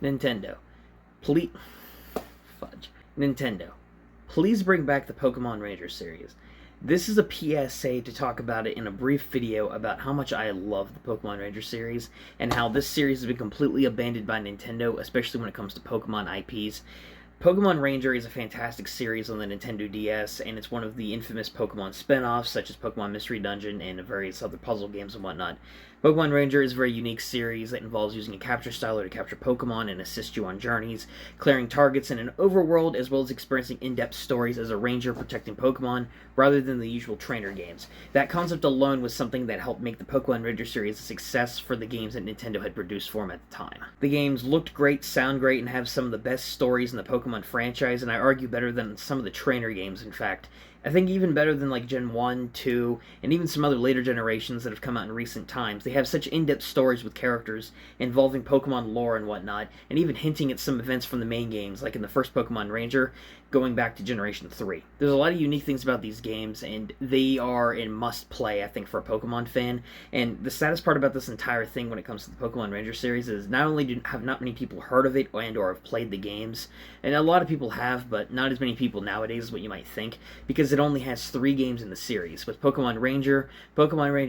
Nintendo, please, fudge. Nintendo, please bring back the Pokemon Ranger series. This is a PSA to talk about it in a brief video about how much I love the Pokemon Ranger series and how this series has been completely abandoned by Nintendo, especially when it comes to Pokemon IPs. Pokemon Ranger is a fantastic series on the Nintendo DS, and it's one of the infamous Pokemon spin-offs, such as Pokemon Mystery Dungeon and various other puzzle games and whatnot. Pokemon Ranger is a very unique series that involves using a capture styler to capture Pokemon and assist you on journeys, clearing targets in an overworld, as well as experiencing in-depth stories as a ranger protecting Pokemon, rather than the usual trainer games. That concept alone was something that helped make the Pokemon Ranger series a success for the games that Nintendo had produced for them at the time. The games looked great, sound great, and have some of the best stories in the Pokemon franchise, and I argue better than some of the trainer games, in fact. I think even better than like Gen 1, 2, and even some other later generations that have come out in recent times. They have such in-depth stories with characters involving Pokemon lore and whatnot, and even hinting at some events from the main games, like in the first Pokemon Ranger, going back to Generation 3. There's a lot of unique things about these games, and they are a must-play, I think, for a Pokemon fan. And the saddest part about this entire thing when it comes to the Pokemon Ranger series is not only have not many people heard of it and or have played the games, and a lot of people have, but not as many people nowadays as what you might think, because it only has 3 games in the series, with Pokemon Ranger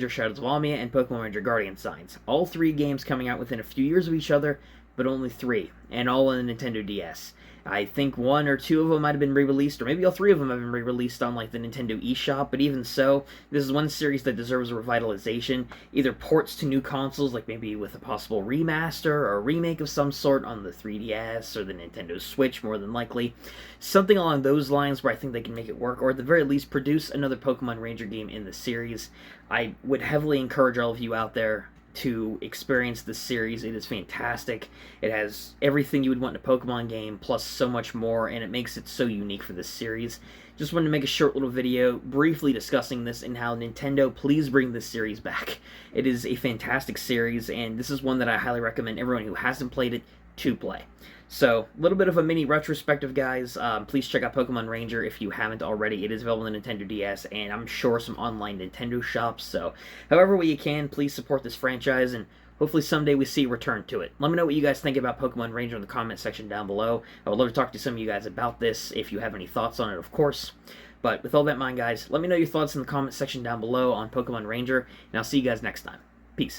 Shadows of Lamia, and Pokemon Ranger Guardian Signs. All 3 games coming out within a few years of each other, but only 3, and all on the Nintendo DS. I think 1 or 2 of them might have been re-released, or maybe all 3 of them have been re-released on like the Nintendo eShop, but even so, this is one series that deserves a revitalization, either ports to new consoles, like maybe with a possible remaster or a remake of some sort on the 3DS or the Nintendo Switch, more than likely. Something along those lines where I think they can make it work, or at the very least produce another Pokemon Ranger game in the series. I would heavily encourage all of you out there to experience this series. It is fantastic. It has everything you would want in a Pokemon game, plus so much more, and it makes it so unique for this series. Just wanted to make a short little video briefly discussing this and how Nintendo, please bring this series back. It is a fantastic series, and this is one that I highly recommend everyone who hasn't played it to play. So, a little bit of a mini retrospective, guys. Please check out Pokemon Ranger if you haven't already. It is available on the Nintendo DS, and I'm sure some online Nintendo shops. So, however way you can, please support this franchise, and hopefully someday we see a return to it. Let me know what you guys think about Pokemon Ranger in the comment section down below. I would love to talk to some of you guys about this, if you have any thoughts on it, of course. But with all that in mind, guys, let me know your thoughts in the comment section down below on Pokemon Ranger, and I'll see you guys next time. Peace.